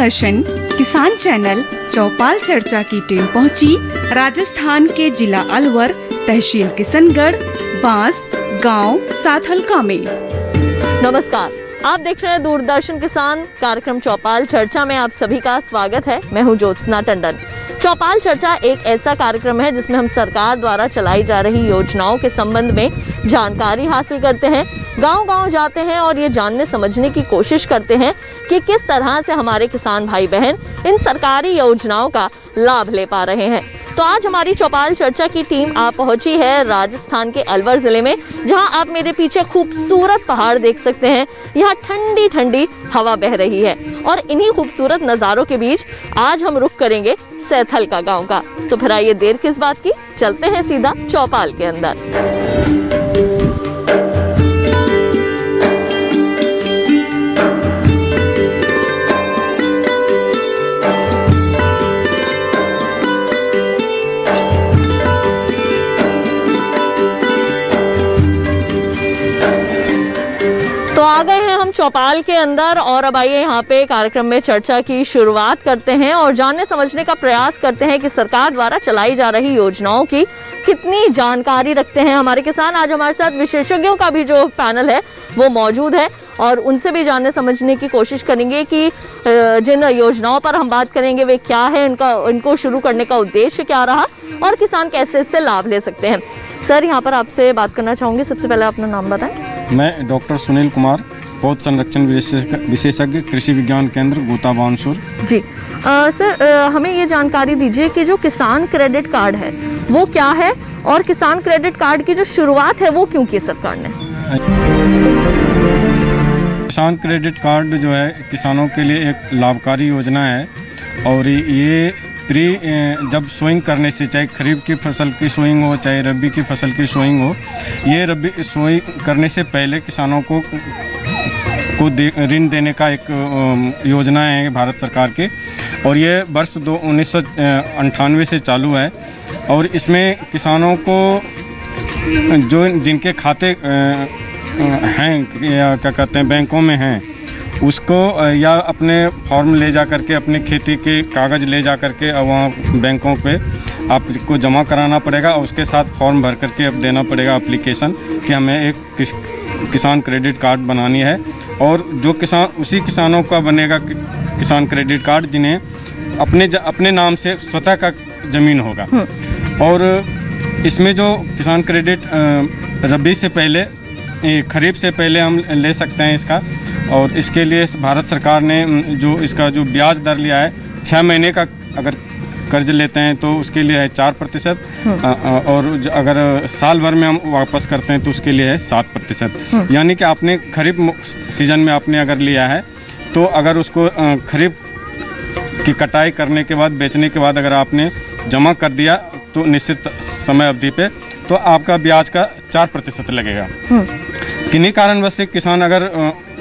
दूरदर्शन किसान चैनल चौपाल चर्चा की टीम पहुंची राजस्थान के जिला अलवर, तहसील किशनगढ़, बांस गांव साथलका में। नमस्कार, आप देख रहे हैं दूरदर्शन किसान कार्यक्रम चौपाल चर्चा में आप सभी का स्वागत है। मैं हूं ज्योत्सना टंडन। चौपाल चर्चा एक ऐसा कार्यक्रम है जिसमें हम सरकार द्वारा चलाई जा रही योजनाओं के संबंध में जानकारी हासिल करते हैं, गांव-गांव जाते हैं और ये जानने समझने की कोशिश करते हैं कि किस तरह से हमारे किसान भाई बहन इन सरकारी योजनाओं का लाभ ले पा रहे हैं। तो आज हमारी चौपाल चर्चा की टीम आप पहुंची है राजस्थान के अलवर ज़िले में, जहां आप मेरे पीछे खूबसूरत पहाड़ देख सकते हैं। यहाँ ठंडी ठंडी हवा बह रही है और इन्हीं खूबसूरत नज़ारों के बीच आज हम रुख करेंगे सैथलका गांव का। तो फिर आइए देर किस बात की, चलते हैं सीधा चौपाल के अंदर। तो आ गए हैं हम चौपाल के अंदर और अब आइए यहाँ पे कार्यक्रम में चर्चा की शुरुआत करते हैं और जानने समझने का प्रयास करते हैं कि सरकार द्वारा चलाई जा रही योजनाओं की कितनी जानकारी रखते हैं हमारे किसान। आज हमारे साथ विशेषज्ञों का भी जो पैनल है वो मौजूद है और उनसे भी जानने समझने की कोशिश करेंगे कि जिन योजनाओं पर हम बात करेंगे वे क्या है, इनको शुरू करने का उद्देश्य क्या रहा और किसान कैसे इससे लाभ ले सकते हैं। सर, यहाँ पर आपसे बात करना चाहूँगी, सबसे पहले अपना नाम बताएं। मैं डॉक्टर सुनील कुमार, पौध संरक्षण विशेषज्ञ, कृषि विज्ञान केंद्र गोता बानसूर। जी सर, हमें ये जानकारी दीजिए कि जो किसान क्रेडिट कार्ड है वो क्या है और किसान क्रेडिट कार्ड की जो शुरुआत है वो क्यों की सरकार ने? किसान क्रेडिट कार्ड जो है किसानों के लिए एक लाभकारी योजना है और ये जब सोइंग करने से, चाहे खरीफ की फसल की सोइंग हो चाहे रबी की फसल की सोइंग हो, ये रबी सोइंग करने से पहले किसानों को ऋण देने का एक योजना है भारत सरकार के और ये वर्ष 1998 से चालू है। और इसमें किसानों को जो जिनके खाते हैं या क्या कहते हैं बैंकों में हैं उसको या अपने फॉर्म ले जा करके अपने खेती के कागज़ ले जा करके वहाँ बैंकों पे आपको जमा कराना पड़ेगा और उसके साथ फॉर्म भर करके अब देना पड़ेगा एप्लीकेशन कि हमें एक किसान क्रेडिट कार्ड बनानी है। और जो उसी किसानों का बनेगा किसान क्रेडिट कार्ड जिन्हें अपने नाम से स्वतः का ज़मीन होगा। और इसमें जो किसान क्रेडिट रबी से पहले, खरीफ से पहले हम ले सकते हैं इसका। और इसके लिए भारत सरकार ने इसका जो ब्याज दर लिया है, 6 महीने का अगर कर्ज लेते हैं तो उसके लिए है 4% और अगर साल भर में हम वापस करते हैं तो उसके लिए है 7%। यानी कि आपने खरीफ सीजन में आपने अगर लिया है तो अगर उसको खरीफ की कटाई करने के बाद, बेचने के बाद अगर आपने जमा कर दिया तो निश्चित समय अवधि पे तो आपका ब्याज का 4% लगेगा। किन्हीं कारणवश से किसान अगर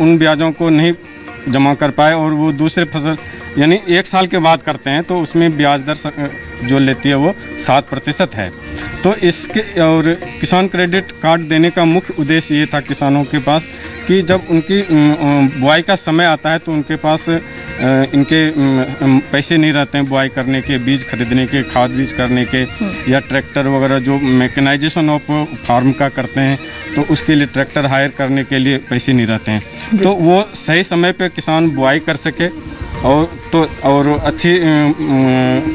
उन ब्याजों को नहीं जमा कर पाए और वो दूसरे फसल यानी 1 साल के बाद करते हैं तो उसमें ब्याज दर जो लेती है वो 7% है। तो इसके और किसान क्रेडिट कार्ड देने का मुख्य उद्देश्य ये था किसानों के पास कि जब उनकी बुआई का समय आता है तो उनके पास इनके पैसे नहीं रहते हैं बुआई करने के, बीज खरीदने के, खाद बीज करने के या ट्रैक्टर वगैरह जो मैकेनाइजेशन ऑफ फार्म का करते हैं तो उसके लिए ट्रैक्टर हायर करने के लिए पैसे नहीं रहते हैं। तो वो सही समय पे किसान बुआई कर सके और अच्छी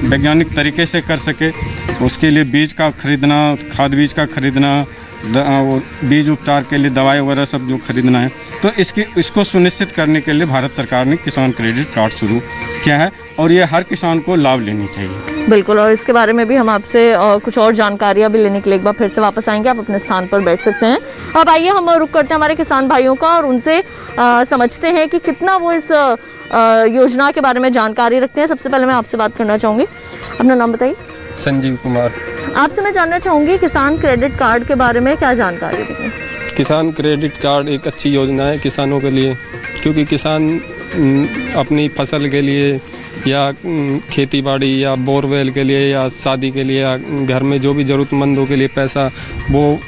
वैज्ञानिक तरीके से कर सके, उसके लिए बीज का खरीदना, खाद बीज का खरीदना और बीज उपचार के लिए दवाई वगैरह सब जो खरीदना है, तो इसको सुनिश्चित करने के लिए भारत सरकार ने किसान क्रेडिट कार्ड शुरू किया है और ये हर किसान को लाभ लेनी चाहिए। बिल्कुल, और इसके बारे में भी हम आपसे कुछ और जानकारियाँ भी लेने के लिए एक बार फिर से वापस आएंगे। आप अपने स्थान पर बैठ सकते हैं। अब आइए हम रुक करते हैं हमारे किसान भाइयों का और उनसे समझते हैं कि कितना वो इस योजना के बारे में जानकारी रखते हैं। सबसे पहले मैं आपसे बात करना चाहूँगी, अपना नाम बताइए। संजीव कुमार। आपसे मैं जानना चाहूँगी किसान क्रेडिट कार्ड के बारे में क्या जानकारी देंगे? किसान क्रेडिट कार्ड एक अच्छी योजना है किसानों के लिए, क्योंकि किसान अपनी फसल के लिए या खेती बाड़ी या बोरवेल के लिए या शादी के लिए या घर में जो भी ज़रूरतमंदों के लिए पैसा वो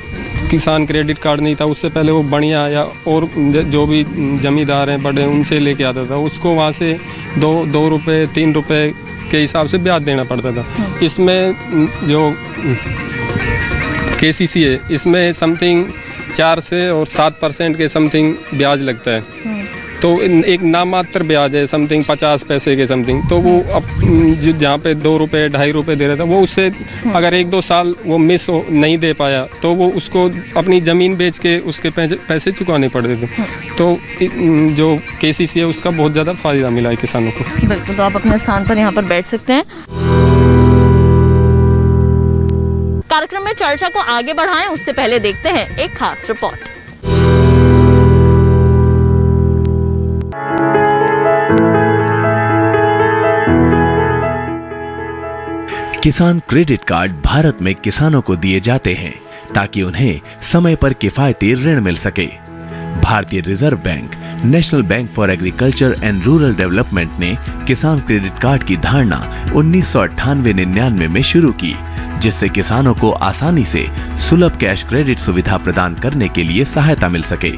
किसान क्रेडिट कार्ड नहीं था, उससे पहले वो बढ़िया या और जो भी जमींदार हैं बड़े उनसे लेके आता था, उसको वहाँ से 2 रुपये 3 रुपये के हिसाब से ब्याज देना पड़ता था। इसमें जो KCC है इसमें समथिंग 4 से और 7% के समथिंग ब्याज लगता है। तो एक नामात्र ब्याज है समथिंग 50 पैसे के समथिंग। तो वो अब जहाँ पे 2 रुपये 2.5 रुपये दे रहा था, वो उससे अगर 1-2 साल वो मिस नहीं दे पाया तो वो उसको अपनी ज़मीन बेच के उसके पैसे चुकाने पड़ते थे। तो जो KCC है उसका बहुत ज़्यादा फ़ायदा मिला है किसानों को। बिल्कुल, तो आप अपने स्थान पर यहाँ पर बैठ सकते हैं। कार्यक्रम में चर्चा को आगे बढ़ाएं उससे पहले देखते हैं एक खास रिपोर्ट। किसान क्रेडिट कार्ड भारत में किसानों को दिए जाते हैं ताकि उन्हें समय पर किफायती ऋण मिल सके। भारतीय reserve bank, national bank for agriculture and rural development ने किसान क्रेडिट कार्ड की धारणा 1998-99 में शुरू की, जिससे किसानों को आसानी से सुलभ कैश क्रेडिट सुविधा प्रदान करने के लिए सहायता मिल सके।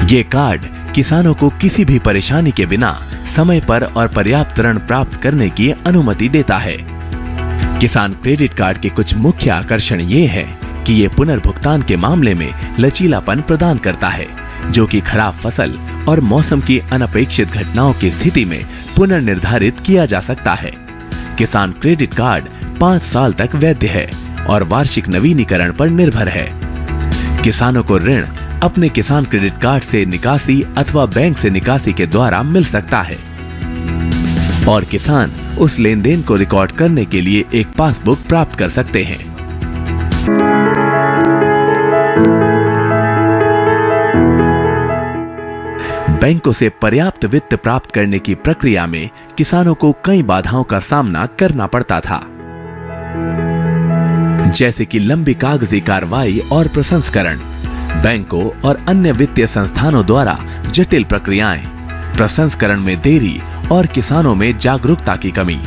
ये कार्ड किसानों को किसी भी परेशानी के बिना समय पर और पर्याप्त ऋण प्राप्त करने की अनुमति देता है। किसान क्रेडिट कार्ड के कुछ मुख्य आकर्षण ये है कि ये पुनर्भुगतान के मामले में लचीलापन प्रदान करता है, जो कि खराब फसल और मौसम की अनपेक्षित घटनाओं की स्थिति में पुनर्निर्धारित किया जा सकता है। किसान क्रेडिट कार्ड 5 साल तक वैध है और वार्षिक नवीनीकरण पर निर्भर है। किसानों को ऋण अपने किसान क्रेडिट कार्ड से निकासी अथवा बैंक से निकासी के द्वारा मिल सकता है और किसान उस लेनदेन को रिकॉर्ड करने के लिए एक पासबुक प्राप्त कर सकते हैं। बैंकों से पर्याप्त वित्त प्राप्त करने की प्रक्रिया में किसानों को कई बाधाओं का सामना करना पड़ता था, जैसे कि लंबी कागजी कार्रवाई और प्रसंस्करण, बैंकों और अन्य वित्तीय संस्थानों द्वारा जटिल प्रक्रियाएं, प्रसंस्करण में देरी और किसानों में जागरूकता की कमी।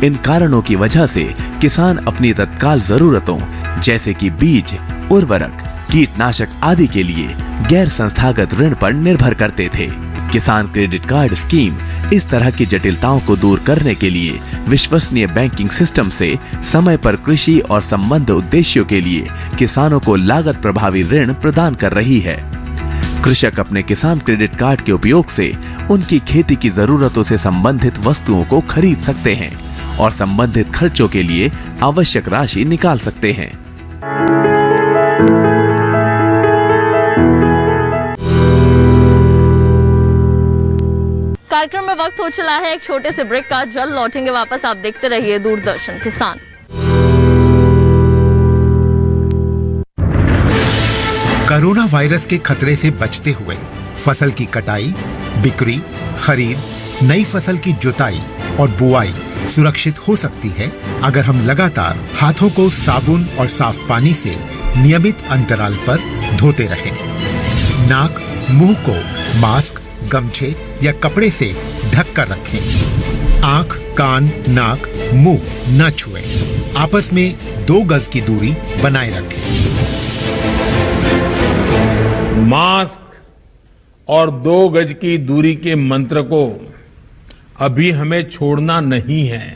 इन कारणों की वजह से किसान अपनी तत्काल जरूरतों जैसे कि बीज, उर्वरक, कीटनाशक आदि के लिए गैर संस्थागत ऋण पर निर्भर करते थे। किसान क्रेडिट कार्ड स्कीम इस तरह की जटिलताओं को दूर करने के लिए विश्वसनीय बैंकिंग सिस्टम से समय पर कृषि और संबद्ध उद्देश्यों के लिए किसानों को लागत प्रभावी ऋण प्रदान कर रही है। कृषक अपने किसान क्रेडिट कार्ड के उपयोग से उनकी खेती की जरूरतों से संबंधित वस्तुओं को खरीद सकते हैं और संबंधित खर्चों के लिए आवश्यक राशि निकाल सकते हैं। कार्यक्रम में वक्त हो चला है एक छोटे से ब्रेक का। जल्द लौटेंगे वापस, आप देखते रहिए दूरदर्शन किसान। कोरोना वायरस के खतरे से बचते हुए फसल की कटाई, बिक्री, खरीद, नई फसल की जुताई और बुआई सुरक्षित हो सकती है अगर हम लगातार हाथों को साबुन और साफ पानी से नियमित अंतराल पर धोते रहें। नाक, मुंह को मास्क, गमछे या कपड़े से ढक कर रखें। आंख, कान, नाक, मुंह न छुएं। आपस में 2 गज की दूरी बनाए रखें। मास्क और 2 गज की दूरी के मंत्र को अभी हमें छोड़ना नहीं है।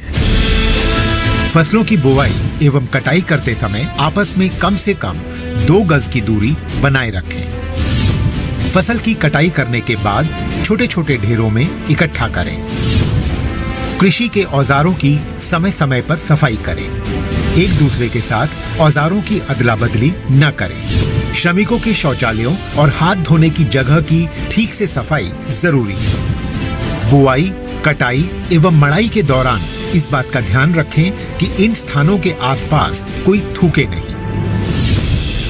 फसलों की बुवाई एवं कटाई करते समय आपस में कम से कम 2 गज की दूरी बनाए रखें। फसल की कटाई करने के बाद छोटे छोटे ढेरों में इकट्ठा करें। कृषि के औजारों की समय समय पर सफाई करें। एक दूसरे के साथ औजारों की अदला बदली न करें। श्रमिकों के शौचालयों और हाथ धोने की जगह की ठीक से सफाई जरूरी है। बुआई, कटाई एवं मड़ाई के दौरान इस बात का ध्यान रखें कि इन स्थानों के आसपास कोई थूके नहीं।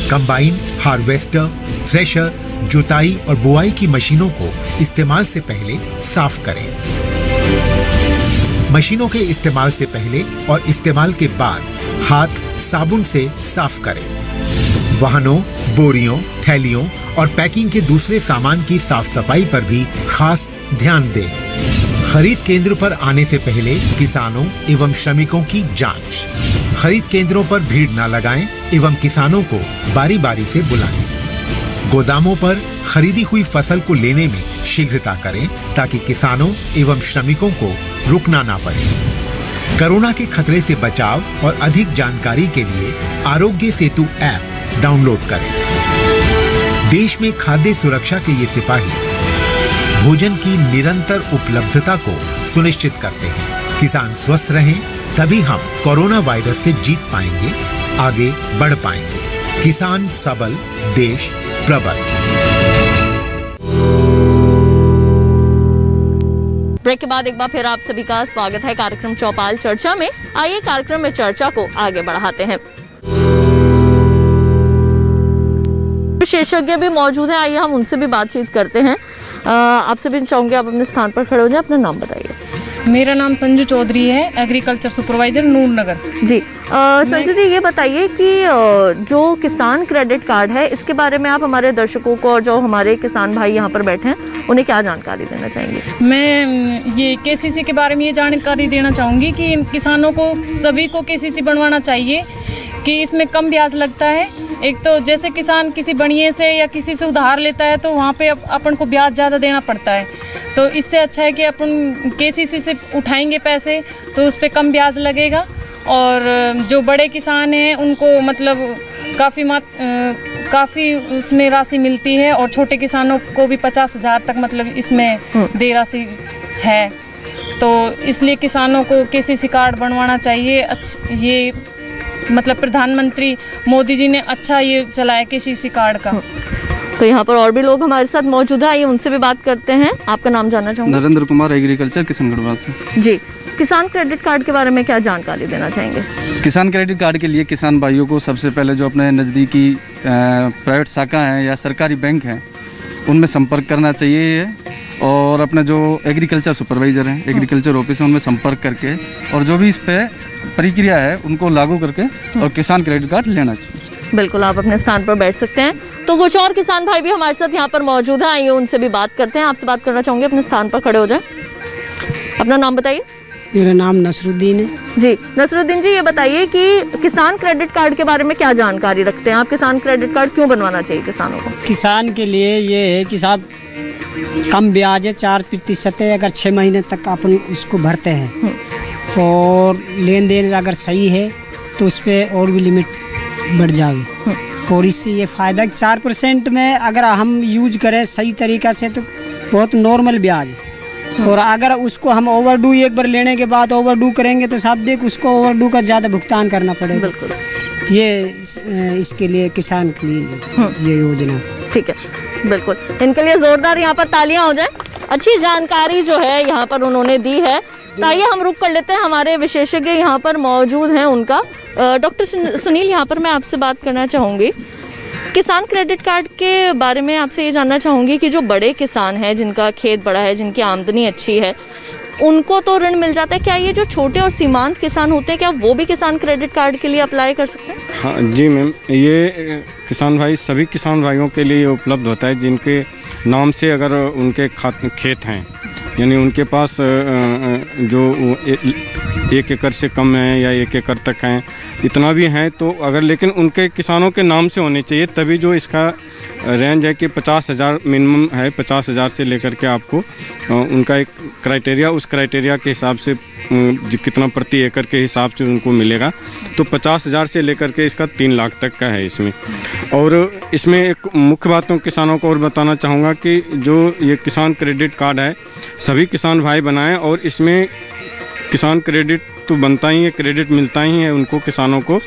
कंबाइन, हार्वेस्टर, थ्रेशर, जुताई और बुआई की मशीनों को इस्तेमाल से पहले साफ करें। मशीनों के इस्तेमाल से पहले और इस्तेमाल के बाद हाथ साबुन से साफ करें। वाहनों, बोरियों, थैलियों और पैकिंग के दूसरे सामान की साफ सफाई पर भी खास ध्यान दें। खरीद केंद्र पर आने से पहले किसानों एवं श्रमिकों की जांच। खरीद केंद्रों पर भीड़ न लगाएं एवं किसानों को बारी बारी से बुलाएं। गोदामों पर खरीदी हुई फसल को लेने में शीघ्रता करें ताकि किसानों एवं श्रमिकों को रुकना ना पड़े। कोरोना के खतरे से बचाव और अधिक जानकारी के लिए आरोग्य सेतु ऐप डाउनलोड करें। देश में खाद्य सुरक्षा के ये सिपाही भोजन की निरंतर उपलब्धता को सुनिश्चित करते हैं। किसान स्वस्थ रहें तभी हम कोरोना वायरस से जीत पाएंगे, आगे बढ़ पाएंगे। किसान सबल, देश प्रबल। ब्रेक के बाद एक बार फिर आप सभी का स्वागत है कार्यक्रम चौपाल चर्चा में। आइए कार्यक्रम में चर्चा को आगे बढ़ाते हैं। विशेषज्ञ भी मौजूद हैं, आइए हम उनसे भी बातचीत करते हैं। आपसे भी चाहूंगी आप अपने स्थान पर खड़े हो जाएं, अपना नाम बताइए। मेरा नाम संजू चौधरी है, एग्रीकल्चर सुपरवाइजर नूरनगर। जी संजू जी, ये बताइए कि जो किसान क्रेडिट कार्ड है इसके बारे में आप हमारे दर्शकों को और जो हमारे किसान भाई यहाँ पर बैठे हैं उन्हें क्या जानकारी देना चाहेंगे? मैं ये केसीसी के बारे में ये जानकारी देना चाहूँगी कि किसानों को सभी को केसीसी बनवाना चाहिए कि इसमें कम ब्याज लगता है। एक तो जैसे किसान किसी बनिए से या किसी से उधार लेता है तो वहाँ पे अपन को ब्याज ज़्यादा देना पड़ता है, तो इससे अच्छा है कि अपन केसीसी से उठाएंगे पैसे तो उस पर कम ब्याज लगेगा। और जो बड़े किसान हैं उनको मतलब काफ़ी उसमें राशि मिलती है और छोटे किसानों को भी 50,000 तक मतलब इसमें दे राशि है, तो इसलिए किसानों को केसीसी कार्ड बनवाना चाहिए। ये मतलब प्रधानमंत्री मोदी जी ने अच्छा ये चलाया केसीसी कार्ड का। तो यहाँ पर और भी लोग हमारे साथ मौजूद हैं, आइए उनसे भी बात करते हैं। आपका नाम जानना चाहूँगा? नरेंद्र कुमार, एग्रीकल्चर किशनगढ़ से। जी, किसान क्रेडिट कार्ड के बारे में क्या जानकारी देना चाहेंगे? किसान क्रेडिट कार्ड के लिए किसान भाइयों को सबसे पहले जो अपने नज़दीकी प्राइवेट शाखा हैं या सरकारी बैंक हैं उनमें संपर्क करना चाहिए और अपने जो एग्रीकल्चर सुपरवाइज़र हैं, एग्रीकल्चर ऑफिस उनमें संपर्क करके और जो भी इस पर प्रक्रिया है उनको लागू करके और किसान क्रेडिट कार्ड लेना चाहिए। बिल्कुल, आप अपने स्थान पर बैठ सकते हैं। तो कुछ और किसान भाई भी हमारे साथ यहाँ पर मौजूद हैं, आइए उनसे भी बात करते हैं। आपसे बात करना चाहूँगी, अपने स्थान पर खड़े हो जाएं। अपना नाम बताइए। मेरा नाम नसरुद्दीन है। जी नसरुद्दीन जी, ये बताइए कि किसान क्रेडिट कार्ड के बारे में क्या जानकारी रखते हैं आप? किसान क्रेडिट कार्ड क्यों बनवाना चाहिए किसानों को? किसान के लिए ये है कि साहब कम ब्याज है, 4% है, अगर 6 महीने तक अपन उसको भरते हैं और लेन देन अगर सही है तो उस पर और भी लिमिट बढ़ जाएगी। और इससे ये फ़ायदा 4% में अगर हम यूज करें सही तरीक़ा से तो बहुत नॉर्मल ब्याज है। और अगर उसको हम ओवरडू एक बार लेने के बाद ओवरडू करेंगे तो साहब देख उसको ओवरडू का ज़्यादा भुगतान करना पड़ेगा। बिल्कुल, ये इसके लिए किसान के लिए ये योजना। ठीक है, बिल्कुल, इनके लिए जोरदार यहाँ पर तालियां हो जाए। अच्छी जानकारी जो है यहाँ पर उन्होंने दी है। तो आइए हम रुक कर लेते हैं, हमारे विशेषज्ञ यहाँ पर मौजूद हैं उनका। डॉक्टर सुनील, यहाँ पर मैं आपसे बात करना चाहूँगी किसान क्रेडिट कार्ड के बारे में। आपसे ये जानना चाहूँगी कि जो बड़े किसान हैं जिनका खेत बड़ा है, जिनकी आमदनी अच्छी है, उनको तो ऋण मिल जाता है, क्या ये जो छोटे और सीमांत किसान होते हैं क्या वो भी किसान क्रेडिट कार्ड के लिए अप्लाई कर सकते हैं? हाँ जी मैम, ये किसान भाई सभी किसान भाइयों के लिए उपलब्ध होता है जिनके नाम से अगर उनके खेत हैं, यानी उनके पास जो 1 एकड़ से कम है या 1 एकड़ तक हैं, इतना भी हैं तो अगर, लेकिन उनके किसानों के नाम से होने चाहिए, तभी जो इसका रेंज है कि 50,000 मिनिमम है, 50,000 से लेकर के आपको उनका एक क्राइटेरिया, उस क्राइटेरिया के हिसाब से कितना प्रति एकड़ के हिसाब से उनको मिलेगा। तो 50,000 से लेकर के इसका 3 लाख तक का है इसमें। और इसमें एक मुख्य बात तो किसानों को और बताना चाहूँगा कि जो ये किसान क्रेडिट कार्ड है सभी किसान भाई बनाएं और इसमें किसान क्रेडिट तो बनता ही है, क्रेडिट मिलता ही है उनको, किसानों को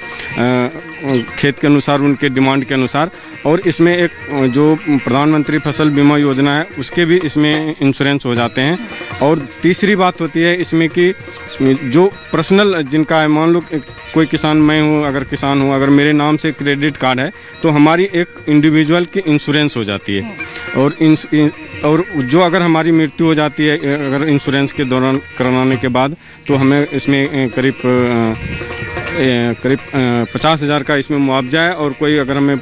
खेत के अनुसार, उनके डिमांड के अनुसार। और इसमें एक जो प्रधानमंत्री फसल बीमा योजना है उसके भी इसमें इंश्योरेंस हो जाते हैं। और तीसरी बात होती है इसमें कि जो पर्सनल जिनका है, मान लो कोई किसान, मैं हूँ, अगर किसान हूँ, अगर मेरे नाम से क्रेडिट कार्ड है तो हमारी एक इंडिविजुअल की इंश्योरेंस हो जाती है। और जो अगर हमारी मृत्यु हो जाती है अगर इंश्योरेंस के दौरान कराने के बाद, तो हमें इसमें करीब 50,000 का इसमें मुआवजा है। और कोई अगर हमें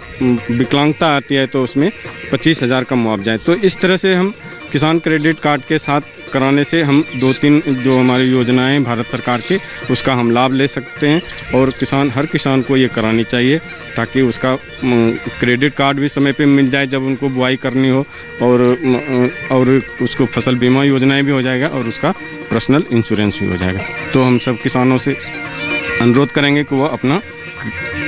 विकलांगता आती है तो उसमें 25,000 का मुआवजा है। तो इस तरह से हम किसान क्रेडिट कार्ड के साथ कराने से हम 2-3 जो हमारी योजनाएं हैं भारत सरकार की, उसका हम लाभ ले सकते हैं। और हर किसान को ये करानी चाहिए ताकि उसका क्रेडिट कार्ड भी समय पे मिल जाए जब उनको बुआई करनी हो, और उसको फसल बीमा योजनाएं भी हो जाएगा और उसका पर्सनल इंश्योरेंस भी हो जाएगा। तो हम सब किसानों से अनुरोध करेंगे कि वो अपना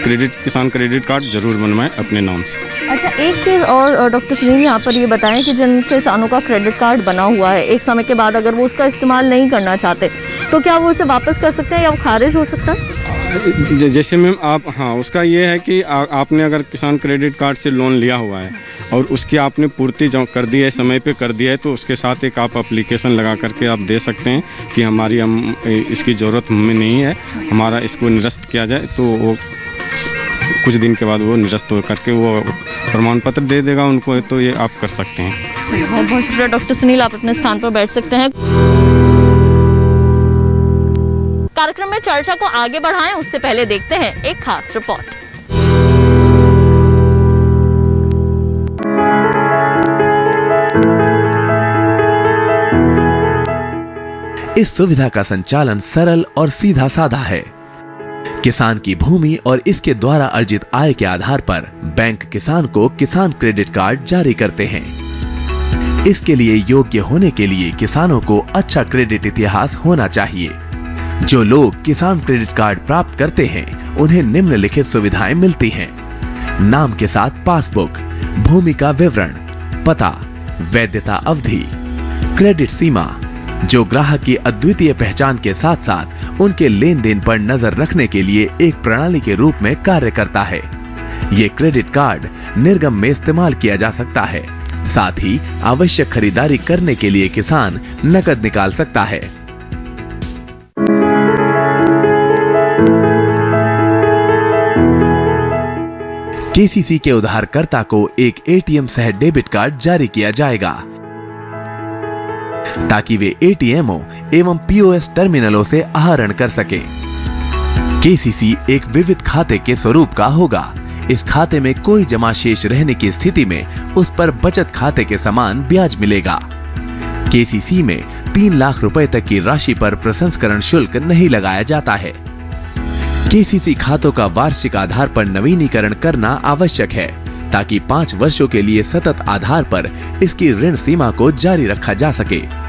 किसान क्रेडिट कार्ड जरूर बनवाएं अपने नाम से। अच्छा, एक चीज़ और डॉक्टर सुनील यहाँ पर ये बताएं कि जिन किसानों का क्रेडिट कार्ड बना हुआ है, एक समय के बाद अगर वो उसका इस्तेमाल नहीं करना चाहते तो क्या वो उसे वापस कर सकते हैं या वो खारिज हो सकता है? जैसे मैम उसका ये है कि आपने अगर किसान क्रेडिट कार्ड से लोन लिया हुआ है और उसकी आपने पूर्ति कर दी है, समय पे कर दिया है, तो उसके साथ एक आप एप्लीकेशन लगा करके आप दे सकते हैं कि इसकी ज़रूरत हमें नहीं है, हमारा इसको निरस्त किया जाए। तो वो कुछ दिन के बाद वो निरस्त हो करके वो प्रमाण पत्र दे देगा उनको। तो ये आप कर सकते हैं। बहुत बहुत शुक्रिया डॉक्टर सुनील, आप अपने स्थान पर बैठ सकते हैं। कार्यक्रम में चर्चा को आगे बढ़ाएं उससे पहले देखते हैं एक खास रिपोर्ट। इस सुविधा का संचालन सरल और सीधा साधा है। किसान की भूमि और इसके द्वारा अर्जित आय के आधार पर बैंक किसान को किसान क्रेडिट कार्ड जारी करते हैं। इसके लिए योग्य होने के लिए किसानों को अच्छा क्रेडिट इतिहास होना चाहिए। जो लोग किसान क्रेडिट कार्ड प्राप्त करते हैं उन्हें निम्नलिखित सुविधाएं मिलती हैं: नाम के साथ पासबुक, भूमि का विवरण, पता, वैधता अवधि, क्रेडिट सीमा, जो ग्राहक की अद्वितीय पहचान के साथ साथ उनके लेन देन पर नजर रखने के लिए एक प्रणाली के रूप में कार्य करता है। ये क्रेडिट कार्ड निर्गम में इस्तेमाल किया जा सकता है। साथ ही आवश्यक खरीदारी करने के लिए किसान नकद निकाल सकता है। केसीसी के उधारकर्ता को एक एटीएम सह डेबिट कार्ड जारी किया जाएगा ताकि वे एटीएमओ एवं पीओएस टर्मिनलों से आहरण कर सकें। केसीसी एक विविध खाते के स्वरूप का होगा। इस खाते में कोई जमा शेष रहने की स्थिति में उस पर बचत खाते के समान ब्याज मिलेगा। केसीसी में 3 लाख रुपए तक की राशि पर प्रसंस्करण शुल्क नहीं लगाया जाता है। केसीसी खातों का वार्षिक आधार पर नवीनीकरण करना आवश्यक है ताकि 5 वर्षों के लिए सतत आधार पर इसकी ऋण सीमा को जारी रखा जा सके।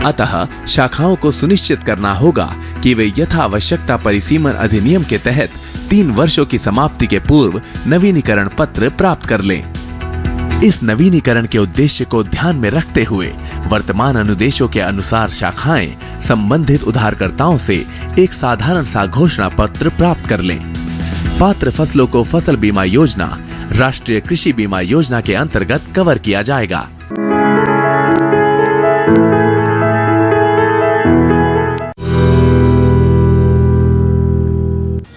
अतः शाखाओं को सुनिश्चित करना होगा कि वे यथावश्यकता परिसीमन अधिनियम के तहत 3 वर्षों की समाप्ति के पूर्व नवीनीकरण पत्र प्राप्त कर लें। इस नवीनीकरण के उद्देश्य को ध्यान में रखते हुए वर्तमान अनुदेशों के अनुसार शाखाएं संबंधित उधारकर्ताओं से एक साधारण सा घोषणा पत्र प्राप्त कर लें। पात्र फसलों को फसल बीमा योजना, राष्ट्रीय कृषि बीमा योजना के अंतर्गत कवर किया जाएगा।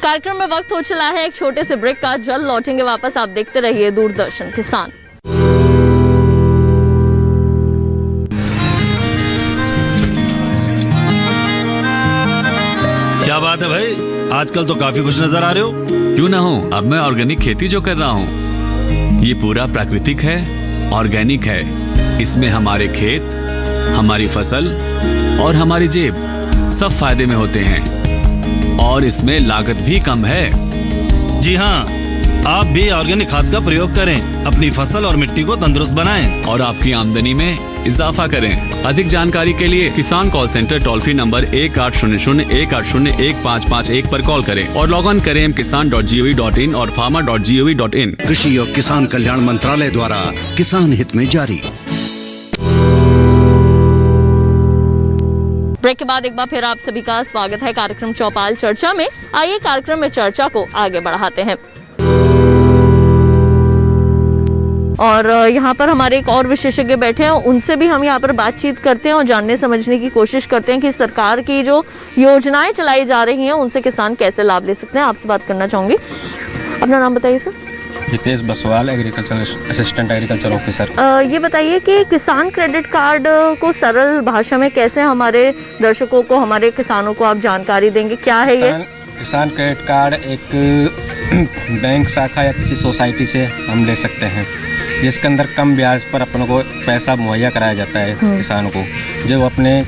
कार्यक्रम में वक्त हो चला है एक छोटे से ब्रेक का। जल्द लौटेंगे वापस, आप देखते रहिए दूरदर्शन किसान। क्या बात है भाई, आजकल तो काफी खुश नजर आ रहे हो। क्यों ना हो, अब मैं ऑर्गेनिक खेती जो कर रहा हूँ ये पूरा प्राकृतिक है, ऑर्गेनिक है। इसमें हमारे खेत, हमारी फसल और हमारी जेब सब फायदे में होते हैं और इसमें लागत भी कम है। जी हाँ, आप भी ऑर्गेनिक खाद का प्रयोग करें, अपनी फसल और मिट्टी को तंदुरुस्त बनाएं और आपकी आमदनी में इजाफा करें। अधिक जानकारी के लिए किसान call centre toll free number 1800-180-1551 पर कॉल करें और लॉग ऑन करें kisan.gov.in और farmer.gov.in। कृषि और किसान कल्याण मंत्रालय द्वारा किसान हित में जारी। ब्रेक के बाद एक बार फिर आप सभी का स्वागत है कार्यक्रम चौपाल चर्चा में। आइए कार्यक्रम में चर्चा को आगे बढ़ाते हैं। और यहाँ पर हमारे एक और विशेषज्ञ बैठे हैं, उनसे भी हम यहाँ पर बातचीत करते हैं और जानने समझने की कोशिश करते हैं कि सरकार की जो योजनाएं चलाई जा रही हैं उनसे किसान कैसे लाभ ले सकते हैं। आपसे बात करना चाहूँगी, अपना नाम बताइए sir. Hitesh Baswal, agriculture assistant agriculture officer. ये बताइए कि किसान क्रेडिट कार्ड को सरल भाषा में कैसे हमारे दर्शकों को, हमारे किसानों को आप जानकारी देंगे, क्या है ये? किसान क्रेडिट कार्ड एक बैंक शाखा या किसी सोसाइटी से हम ले सकते हैं। जिसके अंदर कम ब्याज पर अपन को पैसा मुहैया कराया जाता है किसान को, जो वो अपने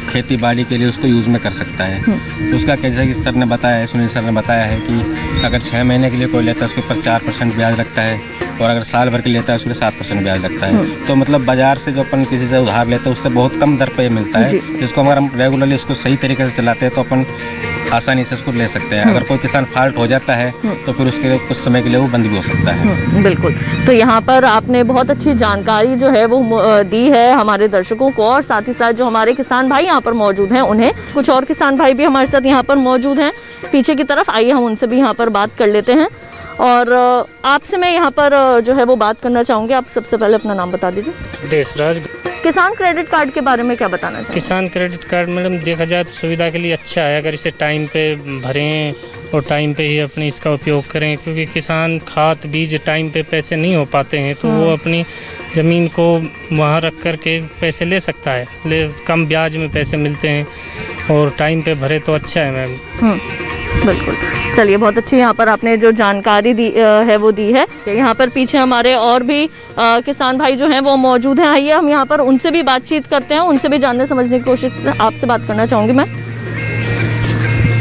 खेती बाड़ी के लिए उसको यूज़ में कर सकता है। तो उसका जैसे कि सर ने बताया है, सुनील सर ने बताया है कि अगर 6 महीने के लिए कोई लेता है उसके ऊपर 4% ब्याज लगता है, और अगर साल भर के लेता है उसके 7% ब्याज लगता है। तो मतलब बाजार से जो अपन किसी से उधार लेते हैं उससे बहुत कम दर पे ये मिलता है, जिसको अगर हम रेगुलरली इसको सही तरीके से चलाते हैं तो अपन आसानी से उसको ले सकते हैं। अगर कोई किसान फॉल्ट हो जाता है तो फिर उसके लिए कुछ समय के लिए वो बंद भी हो सकता है। बिल्कुल। तो यहाँ पर आपने बहुत अच्छी जानकारी जो है वो दी है हमारे दर्शकों को, और साथ ही साथ जो हमारे किसान भाई यहाँ पर मौजूद हैं उन्हें, कुछ और किसान भाई भी हमारे साथ यहाँ पर मौजूद हैं पीछे की तरफ, आइए हम उनसे भी यहाँ पर बात कर लेते हैं। और आपसे मैं यहाँ पर जो है वो बात करना चाहूँगी। आप सबसे पहले अपना नाम बता दीजिए। देशराज। किसान क्रेडिट कार्ड के बारे में क्या बताना चाहिए? किसान क्रेडिट कार्ड मैडम देखा जाए तो सुविधा के लिए अच्छा है, अगर इसे टाइम पे भरें और टाइम पे ही अपने इसका उपयोग करें, क्योंकि किसान खाद बीज टाइम पे पैसे नहीं हो पाते हैं तो वो अपनी ज़मीन को वहाँ रख कर के पैसे ले सकता है, कम ब्याज में पैसे मिलते हैं और टाइम पे भरे तो अच्छा है मैम। बिल्कुल। चलिए, बहुत अच्छी यहाँ पर आपने जो जानकारी दी है वो दी है। यहाँ पर पीछे हमारे और भी किसान भाई जो हैं वो मौजूद हैं, आइए हम यहाँ पर उनसे भी बातचीत करते हैं, उनसे भी जानने समझने की कोशिश आपसे बात करना चाहूँगी मैं।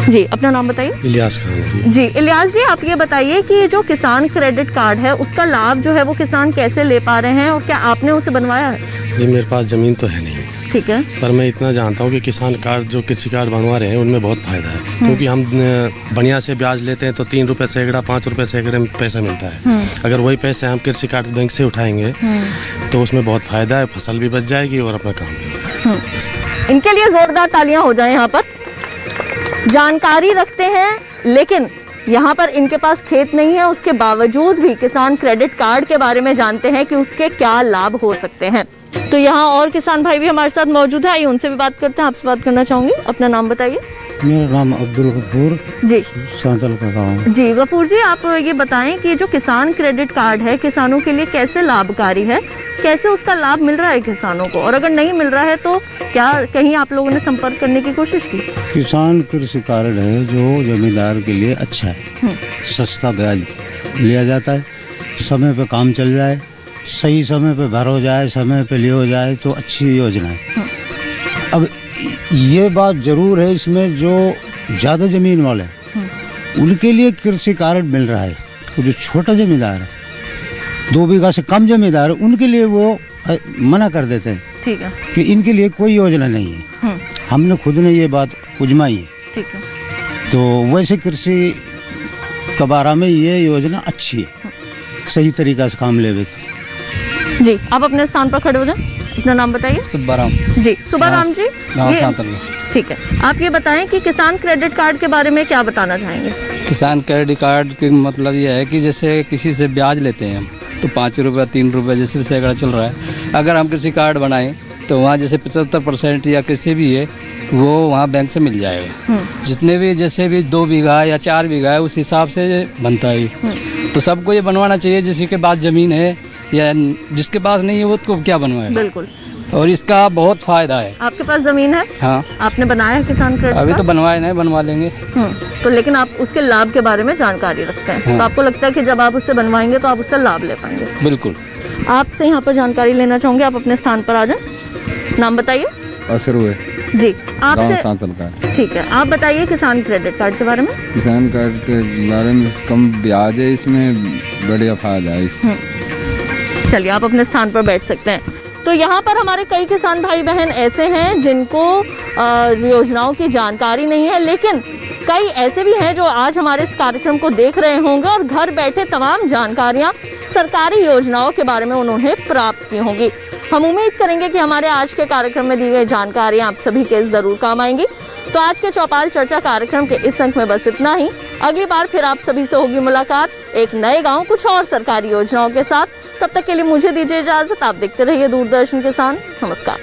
जी, अपना नाम बताइए। इलियास खान। जी इलियास जी, आप ये बताइए कि जो किसान क्रेडिट कार्ड है उसका लाभ जो है वो किसान कैसे ले पा रहे हैं, और क्या आपने उसे बनवाया है? जी, मेरे पास ज़मीन तो है नहीं, ठीक है, पर मैं इतना जानता हूँ कि किसान कार्ड जो कृषि कार्ड बनवा रहे हैं उनमें बहुत फायदा है, क्योंकि हम बढ़िया से ब्याज लेते हैं तो 3 रुपये सैकड़ा 5 रुपये सैकड़े में पैसा मिलता है। अगर वही पैसे हम कृषि कार्ड बैंक से उठाएंगे तो उसमें बहुत फायदा है, फसल भी बच जाएगी और अपना काम भी। इनके लिए जोरदार तालियां हो जाए। यहाँ पर जानकारी रखते हैं, लेकिन यहाँ पर इनके पास खेत नहीं है, उसके बावजूद भी किसान क्रेडिट कार्ड के बारे में जानते हैं कि उसके क्या लाभ हो सकते हैं। तो यहाँ और किसान भाई भी हमारे साथ मौजूद है, आइए उनसे भी बात करते हैं। आपसे बात करना चाहूँगी, अपना नाम बताइए। मेरा नाम अब्दुल गफूर जी, सांतल का गाँव। जी गफूर जी, आप ये बताएं कि जो किसान क्रेडिट कार्ड है किसानों के लिए कैसे लाभकारी है, कैसे उसका लाभ मिल रहा है किसानों को, और अगर नहीं मिल रहा है तो क्या कहीं आप लोगों ने संपर्क करने की कोशिश की? किसान कृषि कार्ड है जो जमींदार के लिए अच्छा है, सस्ता ब्याज लिया जाता है, समय पे काम चल जाए, सही समय पे भर हो जाए, समय पे ले हो जाए तो अच्छी योजना है। अब ये बात जरूर है, इसमें जो ज़्यादा ज़मीन वाले उनके लिए कृषि कार्ड मिल रहा है, तो जो छोटा ज़मींदार है 2 बीघा से कम ज़मींदार है उनके लिए वो मना कर देते हैं, ठीक है, कि इनके लिए कोई योजना नहीं है। हमने खुद ने ये बात उजमाई है, ठीक है। तो वैसे कृषि के बारे में ये योजना अच्छी है, सही तरीका से काम लेवे थे। जी, आप अपने स्थान पर खड़े हो जाएं, अपना नाम बताइए। सुब्बाराम। जी सुब्बाराम जी, ये ठीक है, आप ये बताएं कि किसान क्रेडिट कार्ड के बारे में क्या बताना चाहेंगे? किसान क्रेडिट कार्ड के मतलब ये है कि जैसे किसी से ब्याज लेते हैं हम तो 5 रुपये 3 रुपये जैसे सैकड़ा चल रहा है, अगर हम कृषि कार्ड बनाएं तो वहाँ जैसे 75% या किसी भी है वो वहाँ बैंक से मिल जाएगा। जितने भी जैसे भी 2 बीघा या 4 बीघा है उस हिसाब से बनता है। तो सबको ये बनवाना चाहिए, जिसके पास ज़मीन है या जिसके पास नहीं है वो तो क्या बनवाए। बिल्कुल, और इसका बहुत फायदा है। आपके पास जमीन है? हाँ, आपने बनाया किसान क्रेडिट? अभी तो बनवाए नहीं, बनवा लेंगे। तो लेकिन आप उसके लाभ के बारे में जानकारी रखते हैं। हाँ। तो आपको लगता है कि जब आप उससे बनवाएंगे तो आप उससे लाभ ले पाएंगे? बिल्कुल। आपसे यहाँ पर जानकारी लेना चाहूँगी, आप अपने स्थान पर आ जाए, नाम बताइए। असर हुए जी, आपसे सांतल का। ठीक है, आप बताइए किसान क्रेडिट कार्ड के बारे में। किसान कार्ड के बारे में कम ब्याज है, इसमें बढ़िया फायदा है इसमें। चलिए, आप अपने स्थान पर बैठ सकते हैं। तो यहाँ पर हमारे कई किसान भाई बहन ऐसे हैं जिनको योजनाओं की जानकारी नहीं है, लेकिन कई ऐसे भी हैं जो आज हमारे इस कार्यक्रम को देख रहे होंगे और घर बैठे तमाम जानकारियाँ सरकारी योजनाओं के बारे में उन्होंने प्राप्त की होंगी। हम उम्मीद करेंगे कि हमारे आज के कार्यक्रम में दी गई जानकारियाँ आप सभी के ज़रूर काम आएंगी। तो आज के चौपाल चर्चा कार्यक्रम के इस अंक में बस इतना ही। अगली बार फिर आप सभी से होगी मुलाकात एक नए गांव कुछ और सरकारी योजनाओं के साथ। तब तक के लिए मुझे दीजिए इजाजत। आप देखते रहिए दूरदर्शन किसान। नमस्कार।